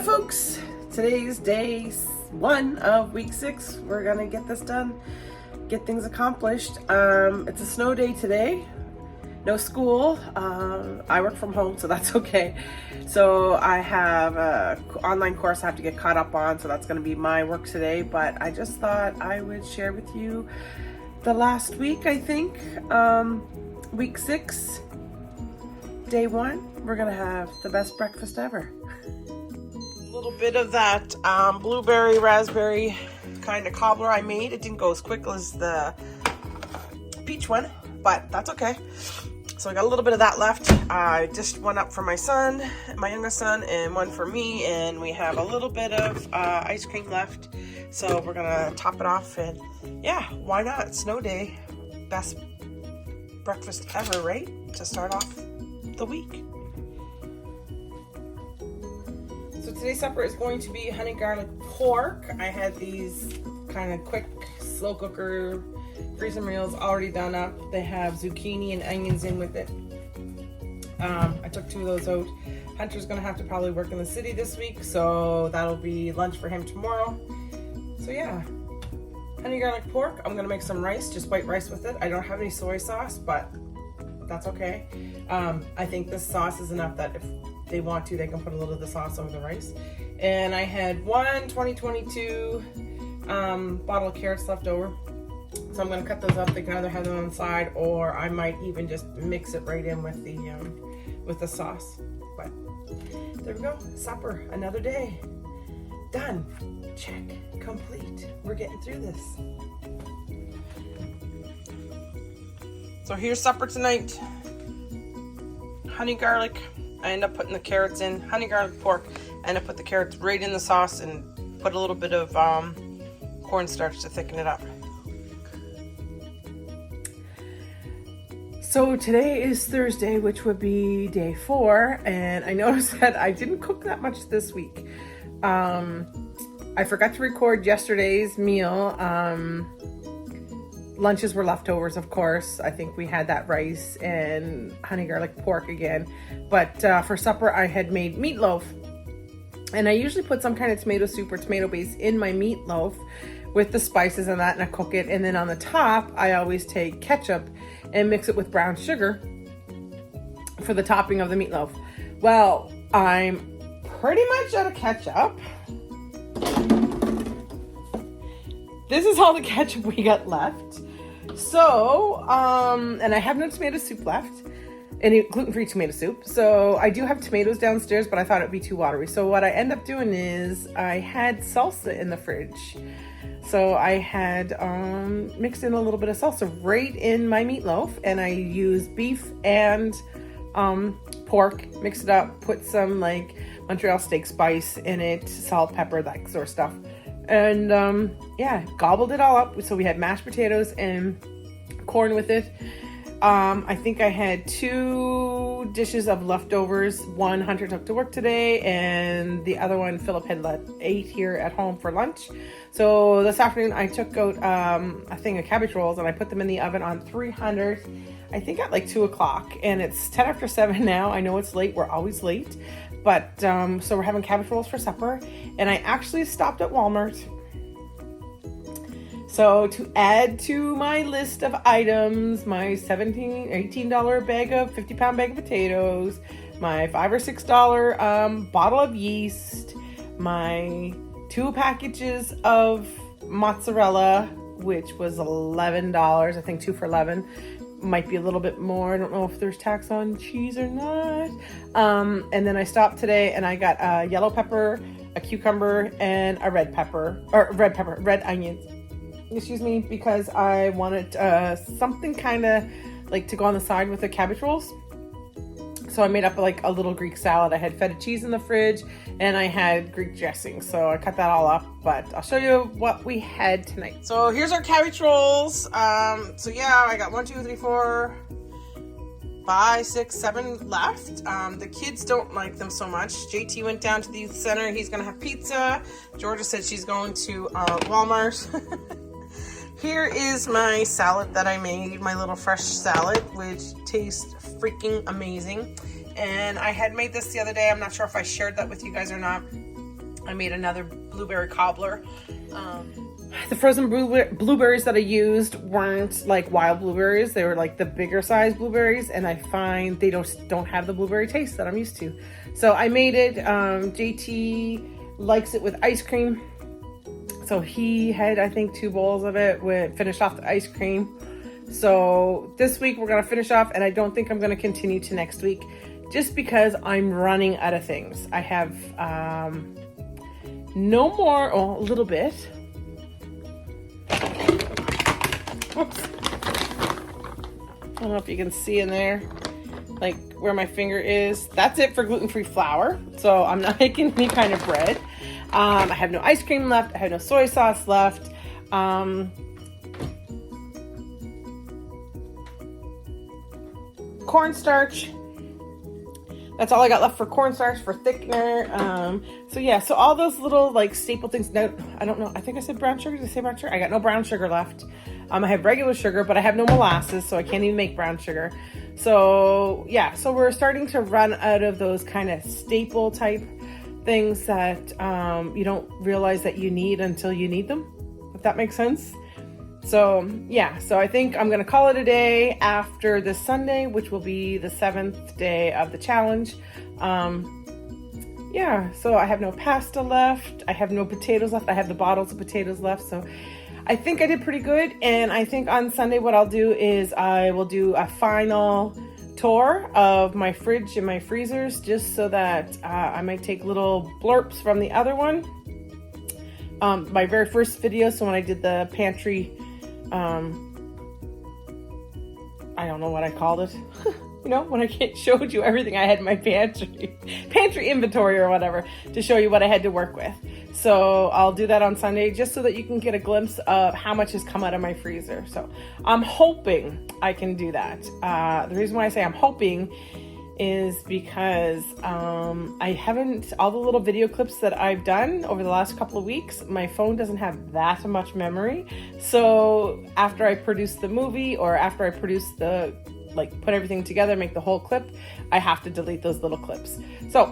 Well, folks, today's day 1 of week 6. We're gonna get this done, get things accomplished. It's a snow day today. No school. I work from home, so that's okay. So I have an online course I have to get caught up on, so that's going to be my work today. But I just thought I would share with you the last week, I think. Week 6, day 1. We're going to have the best breakfast ever. A little bit of that blueberry, raspberry kind of cobbler I made. It didn't go as quick as the peach one, but that's okay. So I got a little bit of that left. I just one up for my son, my youngest son, and one for me, and we have a little bit of ice cream left. So we're gonna top it off, and yeah, why not? Snow day, best breakfast ever, right? To start off the week. So today's supper is going to be honey garlic pork. I had these kind of quick slow cooker freezer meals already done up. They have zucchini and onions in with it. I took 2 of those out. Hunter's gonna have to probably work in the city this week, so that'll be lunch for him tomorrow. So yeah, honey garlic pork. I'm gonna make some rice, just white rice with it. I don't have any soy sauce, but that's okay. I think this sauce is enough that if they want to, they can put a little of the sauce over the rice. And I had one 2022 bottle of carrots left over. So I'm going to cut those up. They can either have them on the side, or I might even just mix it right in with the sauce. But there we go. Supper. Another day. Done. Check. Complete. We're getting through this. So here's supper tonight. Honey garlic. I end up putting the carrots in. Honey garlic pork. I end up put the carrots right in the sauce and put a little bit of cornstarch to thicken it up. So today is Thursday, which would be day 4, and I noticed that I didn't cook that much this week. I forgot to record yesterday's meal. Lunches were leftovers, of course. I think we had that rice and honey garlic pork again. But for supper, I had made meatloaf. And I usually put some kind of tomato soup or tomato base in my meatloaf with the spices and that, and I cook it. And then on the top, I always take ketchup and mix it with brown sugar for the topping of the meatloaf. Well, I'm pretty much out of ketchup. This is all the ketchup we got left. So, and I have no tomato soup left, any gluten-free tomato soup. So I do have tomatoes downstairs, but I thought it'd be too watery. So what I end up doing is I had salsa in the fridge. So I had mixed in a little bit of salsa right in my meatloaf, and I used beef and pork, mixed it up, put some like Montreal steak spice in it, salt, pepper, that sort of stuff. And yeah, gobbled it all up. So we had mashed potatoes and corn with it. I think I had 2 dishes of leftovers. One Hunter took to work today, and the other one Philip had ate here at home for lunch. So this afternoon I took out a thing of cabbage rolls, and I put them in the oven on 300, I think at like 2 o'clock, and it's 10 after 7 now. I know it's late. We're always late. But so we're having cabbage rolls for supper, and I actually stopped at Walmart. So to add to my list of items, my $18 bag of 50-pound bag of potatoes, my $5 or $6 bottle of yeast, my 2 packages of mozzarella, which was $11. I think 2 for $11. Might be a little bit more. I don't know if there's tax on cheese or not. And then I stopped today and I got a yellow pepper, a cucumber, and a red onions. Excuse me, because I wanted something kind of like to go on the side with the cabbage rolls. So I made up like a little Greek salad. I had feta cheese in the fridge, and I had Greek dressing. So I cut that all up, but I'll show you what we had tonight. So here's our cabbage rolls. So yeah, I got 1, 2, 3, 4, 5, 6, 7 left. The kids don't like them so much. JT went down to the youth center. He's gonna have pizza. Georgia said she's going to Walmart. Here is my salad that I made, my little fresh salad, which tastes freaking amazing. And I had made this the other day. I'm not sure if I shared that with you guys or not. I made another blueberry cobbler. The frozen blueberries that I used weren't like wild blueberries. They were like the bigger size blueberries, and I find they don't have the blueberry taste that I'm used to. So I made it. JT likes it with ice cream. So he had, I think, 2 bowls of it, finished off the ice cream. So this week we're going to finish off, and I don't think I'm going to continue to next week just because I'm running out of things. I have no more, a little bit. Oops. I don't know if you can see in there, like where my finger is. That's it for gluten-free flour. So I'm not making any kind of bread. I have no ice cream left. I have no soy sauce left. Cornstarch. That's all I got left for cornstarch, for thickener. So yeah, so all those little like staple things. No, I don't know. I think I said brown sugar. Did I say brown sugar? I got no brown sugar left. I have regular sugar, but I have no molasses, so I can't even make brown sugar. So yeah, so we're starting to run out of those kind of staple type things that you don't realize that you need until you need them, if that makes sense. So yeah, so I think I'm gonna call it a day after this Sunday, which will be the 7th day of the challenge. Yeah, so I have no pasta left. I have no potatoes left. I have the bottles of potatoes left. So I think I did pretty good. And I think on Sunday what I'll do is I will do a final tour of my fridge and my freezers, just so that I might take little blurps from the other one. My very first video, so when I did the pantry, I don't know what I called it. You know, when I showed you everything I had in my pantry inventory or whatever, to show you what I had to work with. So I'll do that on Sunday, just so that you can get a glimpse of how much has come out of my freezer. So I'm hoping I can do that. The reason why I say I'm hoping is because I haven't, all the little video clips that I've done over the last couple of weeks, my phone doesn't have that much memory. So after I produce the movie, or after I produce the, like, put everything together, make the whole clip, I have to delete those little clips. So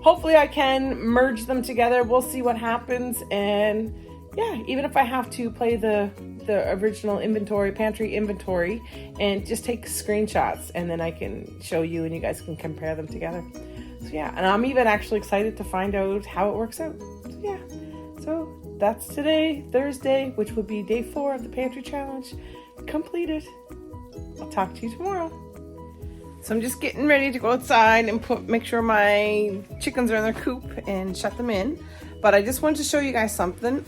hopefully I can merge them together. We'll see what happens. And yeah, even if I have to play the original inventory, pantry inventory, and just take screenshots, and then I can show you and you guys can compare them together. So yeah, and I'm even actually excited to find out how it works out. So yeah, so that's today, Thursday, which would be day 4 of the pantry challenge completed. I'll talk to you tomorrow. So I'm just getting ready to go outside and make sure my chickens are in their coop and shut them in. But I just wanted to show you guys something.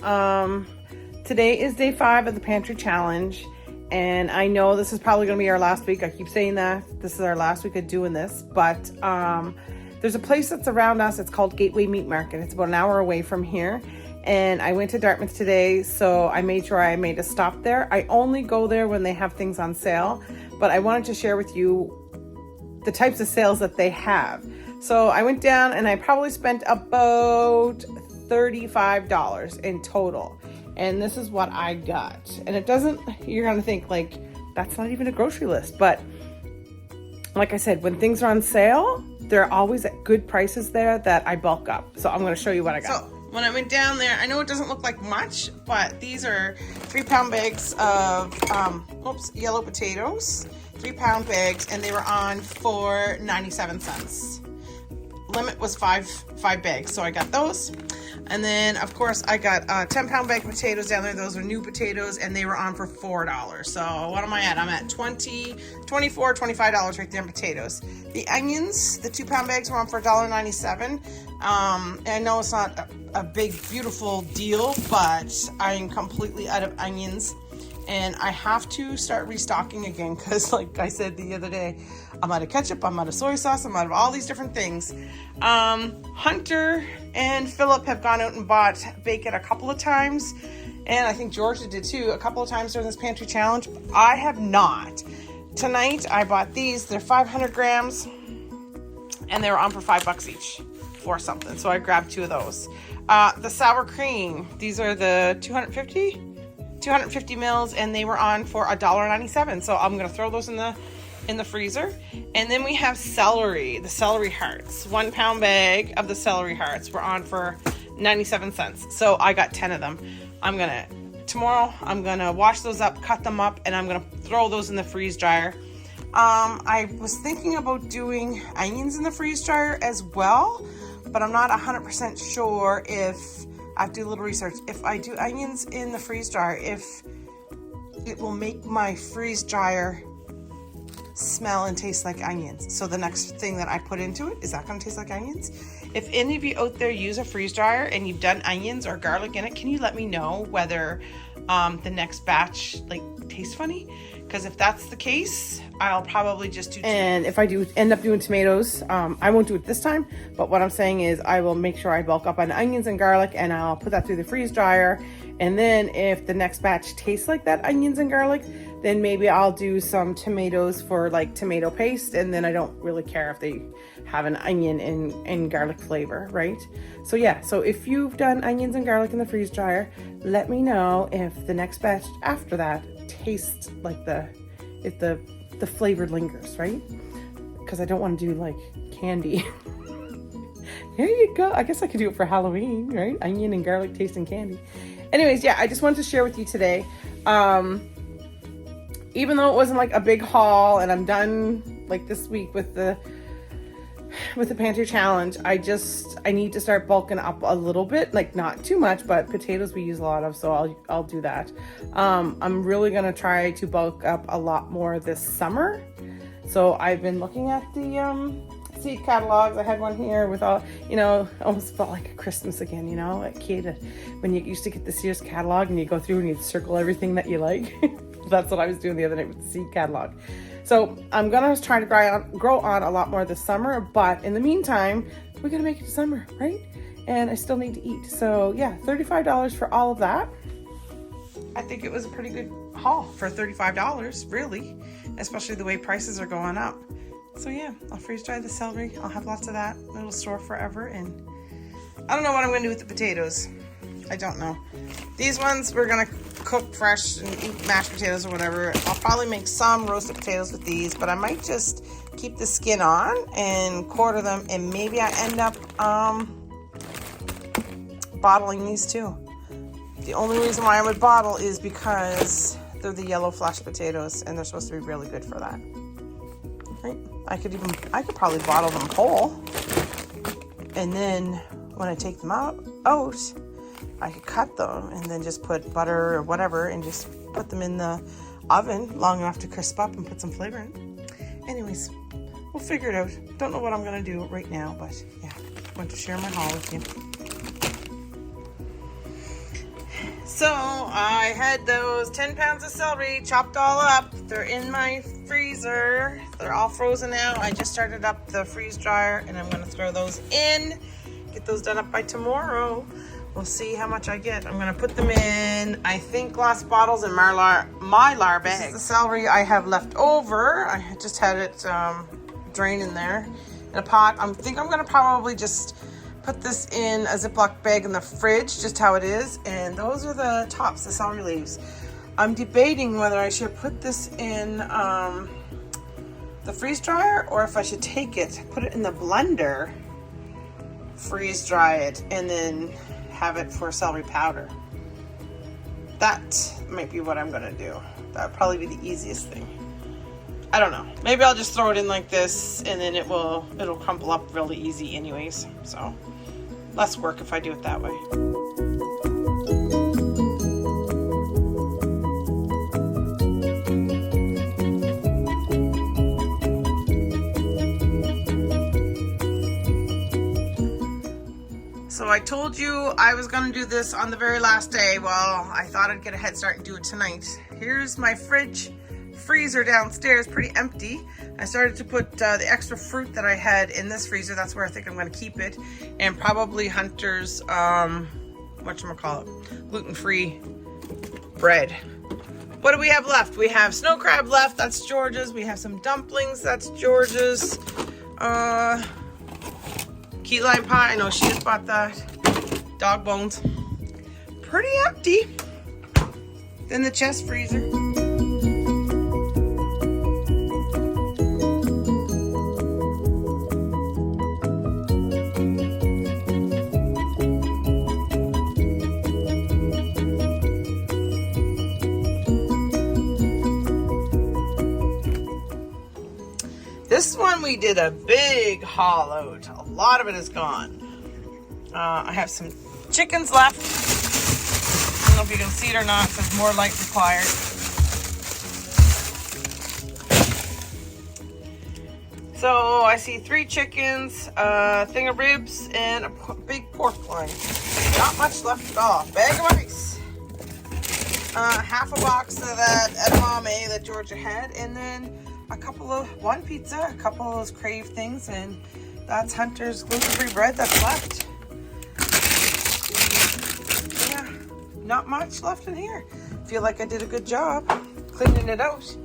Today is day 5 of the pantry challenge, and I know this is probably going to be our last week. I keep saying that this is our last week of doing this, but there's a place that's around us. It's called Gateway Meat Market. It's about an hour away from here, and I went to Dartmouth today, so I made sure I made a stop there. I only go there when they have things on sale, but I wanted to share with you the types of sales that they have. So I went down and I probably spent about $35 in total. And this is what I got. And it doesn't, you're gonna think like, that's not even a grocery list. But like I said, when things are on sale, they're always at good prices there that I bulk up. So I'm gonna show you what I got. So when I went down there, I know it doesn't look like much, but these are 3-pound bags of yellow potatoes, 3-pound bags, and they were on for 97 cents. Limit was five bags, so I got those. And then of course I got a 10-pound bag of potatoes down there. Those are new potatoes, and they were on for $4. So what am I at? I'm at $24, $25 right there in potatoes. The onions, the 2-pound bags were on for $1.97. And I know it's not a big beautiful deal, but I am completely out of onions, and I have to start restocking again, because like I said the other day, I'm out of ketchup, I'm out of soy sauce, I'm out of all these different things. Hunter and Philip have gone out and bought bacon a couple of times, and I think Georgia did too, a couple of times during this pantry challenge. I have not. Tonight I bought these. They're 500 grams, and they were on for $5 each or something, so I grabbed 2 of those. The sour cream, these are the 250 mils, and they were on for $1.97. So I'm gonna throw those in the freezer. And then we have celery, the celery hearts. 1-pound bag of the celery hearts were on for 97 cents. So I got 10 of them. Tomorrow I'm gonna wash those up, cut them up, and I'm gonna throw those in the freeze dryer. I was thinking about doing onions in the freeze dryer as well, but I'm not 100% sure if I have to do a little research. If I do onions in the freeze dryer, if it will make my freeze dryer smell and taste like onions. So the next thing that I put into it, is that going to taste like onions? If any of you out there use a freeze dryer and you've done onions or garlic in it, can you let me know whether the next batch like tastes funny? Because if that's the case, I'll probably just do tomatoes. And if I do end up doing tomatoes, I won't do it this time, but what I'm saying is I will make sure I bulk up on onions and garlic, and I'll put that through the freeze dryer. And then if the next batch tastes like that onions and garlic, then maybe I'll do some tomatoes for like tomato paste, and then I don't really care if they have an onion and garlic flavor, right? So yeah, so if you've done onions and garlic in the freeze dryer, let me know if the next batch after that tastes like if the flavor lingers, right? Because I don't want to do like candy. Here you go. I guess I could do it for Halloween, right? Onion and garlic tasting candy. Anyways, yeah, I just wanted to share with you today. Even though it wasn't like a big haul and I'm done like this week with the pantry challenge, I need to start bulking up a little bit, like not too much, but potatoes we use a lot of, so I'll do that. I'm really gonna try to bulk up a lot more this summer. So I've been looking at the seed catalogs. I had one here with all, almost felt like a Christmas again, a kid when you used to get the Sears catalog and you go through and you circle everything that you like. That's what I was doing the other night with the seed catalog. So I'm gonna try to grow on a lot more this summer, but in the meantime, we're gonna make it to summer, right? And I still need to eat. So yeah, $35 for all of that. I think it was a pretty good haul for $35, really, especially the way prices are going up. So yeah, I'll freeze dry the celery. I'll have lots of that. It'll store forever. And I don't know what I'm gonna do with the potatoes. I don't know. These ones we're gonna cook fresh and eat mashed potatoes or whatever. I'll probably make some roasted potatoes with these, but I might just keep the skin on and quarter them, and maybe I end up bottling these too. The only reason why I would bottle is because they're the yellow flash potatoes and they're supposed to be really good for that. Right? I could probably bottle them whole, and then when I take them out, I could cut them and then just put butter or whatever and just put them in the oven long enough to crisp up and put some flavor in. Anyways, we'll figure it out. Don't know what I'm gonna do right now, but yeah, want to share my haul with you. So I had those 10 pounds of celery chopped all up. They're in my freezer. They're all frozen now. I just started up the freeze dryer and I'm gonna throw those in, get those done up by tomorrow. We'll see how much I get. I'm gonna put them in, I think, glass bottles and Mylar bags. This is the celery I have left over. I just had it drained in there in a pot. I think I'm gonna probably just put this in a Ziploc bag in the fridge, just how it is. And those are the tops, the celery leaves. I'm debating whether I should put this in the freeze dryer or if I should take it, put it in the blender, freeze dry it, and then have it for celery powder. That might be what I'm gonna do. That would probably be the easiest thing. I don't know. Maybe I'll just throw it in like this and then it'll crumple up really easy anyways. So less work if I do it that way. So I told you I was gonna do this on the very last day. Well, I thought I'd get a head start and do it tonight. Here's my freezer downstairs, pretty empty. I started to put the extra fruit that I had in this freezer. That's where I think I'm gonna keep it. And probably Hunter's, whatchamacallit, gluten-free bread. What do we have left? We have snow crab left, that's George's. We have some dumplings, that's George's. Key lime pie, I know she just bought that. Dog bones. Pretty empty. Then the chest freezer. This one we did a big haul out. A lot of it is gone. I have some chickens left. I don't know if you can see it or not. It says more light required. So I see 3 chickens, a thing of ribs, and a big pork loin. Not much left at all. Bag of rice. Half a box of that edamame that Georgia had, and then one pizza, a couple of those Crave things, and that's Hunter's gluten-free bread that's left. Yeah, not much left in here. Feel like I did a good job cleaning it out.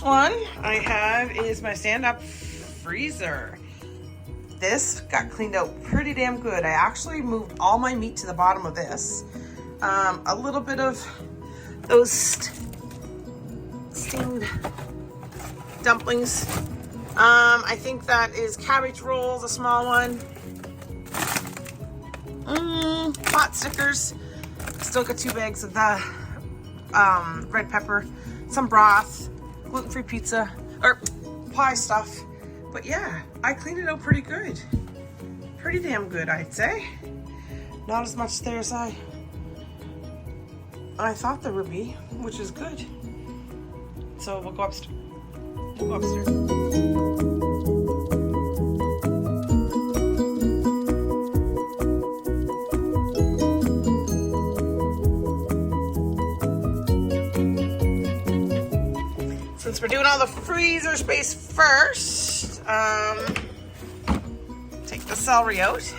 One I have is my stand-up freezer. This got cleaned out pretty damn good. I actually moved all my meat to the bottom of this. A little bit of those steamed dumplings. I think that is cabbage rolls, a small one. Pot stickers. Still got 2 bags of the red pepper, some broth, gluten-free pizza or pie stuff. But yeah, I cleaned it out pretty good. Pretty damn good, I'd say. Not as much there as I thought there would be, which is good. So we'll go upstairs. Since we're doing all the freezer space first, take the celery out.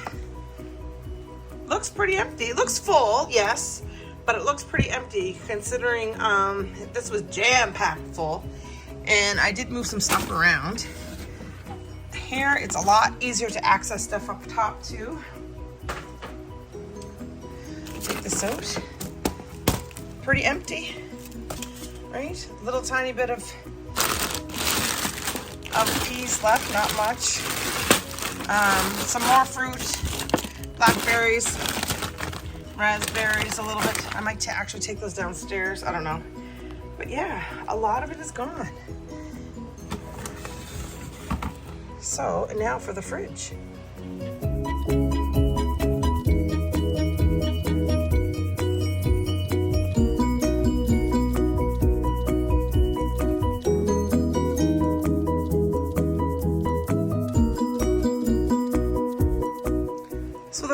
Looks pretty empty. It looks full, yes, but it looks pretty empty considering this was jam-packed full. And I did move some stuff around. Here, it's a lot easier to access stuff up top too. Take this out. Pretty empty. Right, little tiny bit of peas left, not much. Some more fruit, blackberries, raspberries, a little bit. I might actually take those downstairs, I don't know. But yeah, a lot of it is gone. So now for the fridge.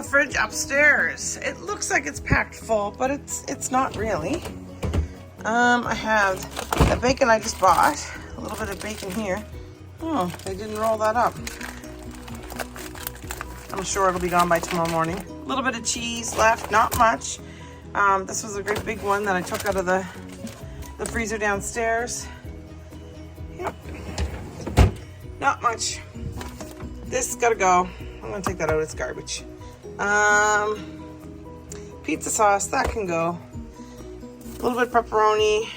Fridge upstairs. It looks like it's packed full, but it's not really. I have the bacon I just bought. A little bit of bacon here. Oh, they didn't roll that up. I'm sure it'll be gone by tomorrow morning. A little bit of cheese left, not much. This was a great big one that I took out of the freezer downstairs. Yep. Not much. This gotta go. I'm gonna take that out, it's garbage. Pizza sauce, that can go. A little bit of pepperoni.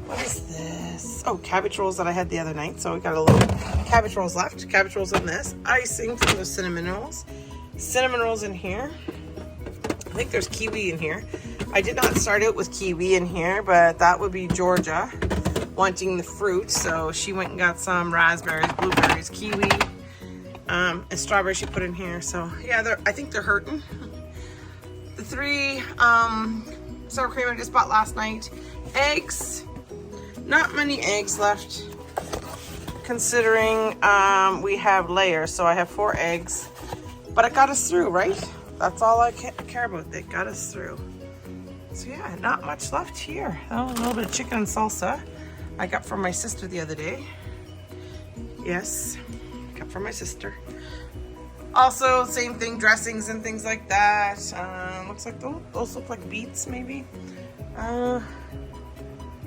What is this? Oh, cabbage rolls that I had the other night. So we got a little cabbage rolls left. Cabbage rolls in this. Icing for the cinnamon rolls. Cinnamon rolls in here. I think there's kiwi in here. I did not start out with kiwi in here, but that would be Georgia wanting the fruit. So she went and got some raspberries, blueberries, kiwi. And strawberry she put in here. So yeah, I think they're hurting. The 3 sour cream I just bought last night. Eggs. Not many eggs left considering we have layers. So I have 4 eggs. But it got us through, right? That's all I care about. It got us through. So yeah, not much left here. Oh, a little bit of chicken and salsa I got from my sister the other day. Yes. From my sister. Also, same thing, dressings and things like that. Looks like those look like beets, maybe.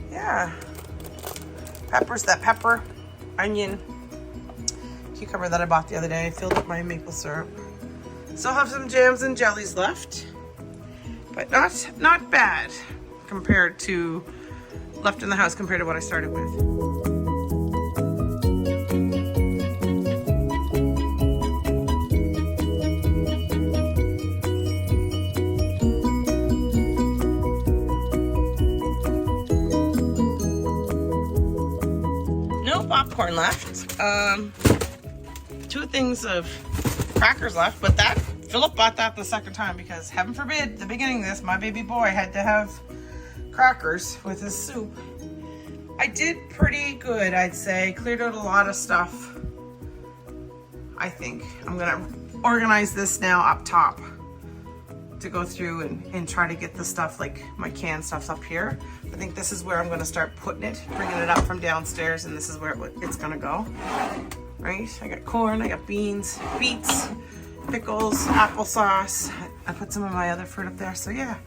Yeah. Peppers, that pepper, onion, cucumber that I bought the other day. I filled up my maple syrup. Still have some jams and jellies left. but not bad compared to left in the house compared to what I started with. Popcorn left. 2 things of crackers left, but that Philip bought that the second time because heaven forbid, the beginning of this, my baby boy had to have crackers with his soup. I did pretty good, I'd say. Cleared out a lot of stuff. I think I'm gonna organize this now up top to go through and try to get the stuff, like my canned stuff's up here. I think this is where I'm gonna start putting it, bringing it up from downstairs, and this is where it's gonna go, right? I got corn, I got beans, beets, pickles, applesauce. I put some of my other fruit up there, so yeah.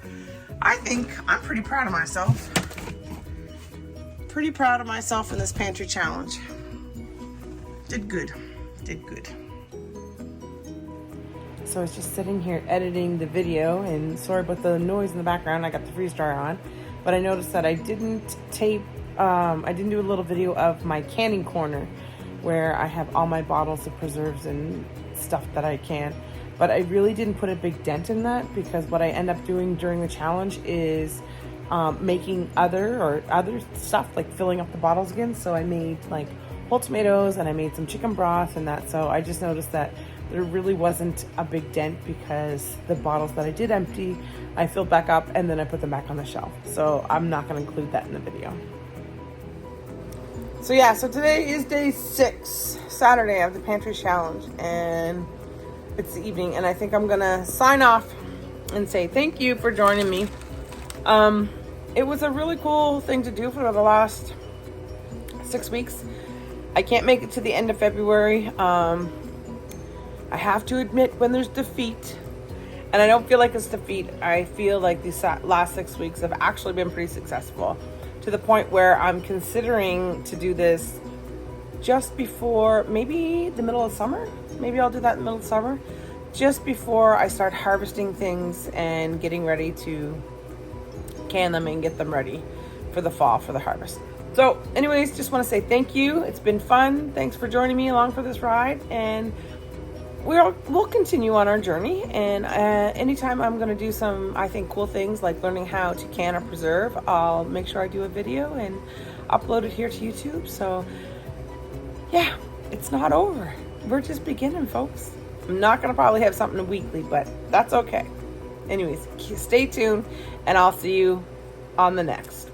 I think I'm pretty proud of myself. Pretty proud of myself in this pantry challenge. Did good, did good. So I was just sitting here editing the video, and sorry about the noise in the background. I got the freeze dryer on, but I noticed that I didn't tape, I didn't do a little video of my canning corner where I have all my bottles of preserves and stuff that I can. But I really didn't put a big dent in that because what I end up doing during the challenge is making other stuff, like filling up the bottles again. So I made like whole tomatoes and I made some chicken broth and that. So I just noticed that there really wasn't a big dent because the bottles that I did empty, I filled back up and then I put them back on the shelf. So I'm not gonna include that in the video. So yeah, so today is day 6, Saturday of the pantry challenge, and it's the evening, and I think I'm gonna sign off and say thank you for joining me. It was a really cool thing to do for the last 6 weeks. I can't make it to the end of February. I have to admit when there's defeat, and I don't feel like it's defeat, I feel like these last 6 weeks have actually been pretty successful, to the point where I'm considering to do this just before maybe the middle of summer. Maybe I'll do that in the middle of summer, just before I start harvesting things and getting ready to can them and get them ready for the fall, for the harvest. So anyways, just want to say thank you. It's been fun. Thanks for joining me along for this ride, and we'll continue on our journey. And anytime I'm going to do some, I think, cool things like learning how to can or preserve, I'll make sure I do a video and upload it here to YouTube. So yeah, it's not over. We're just beginning, folks. I'm not going to probably have something weekly, but that's okay. Anyways, stay tuned, and I'll see you on the next.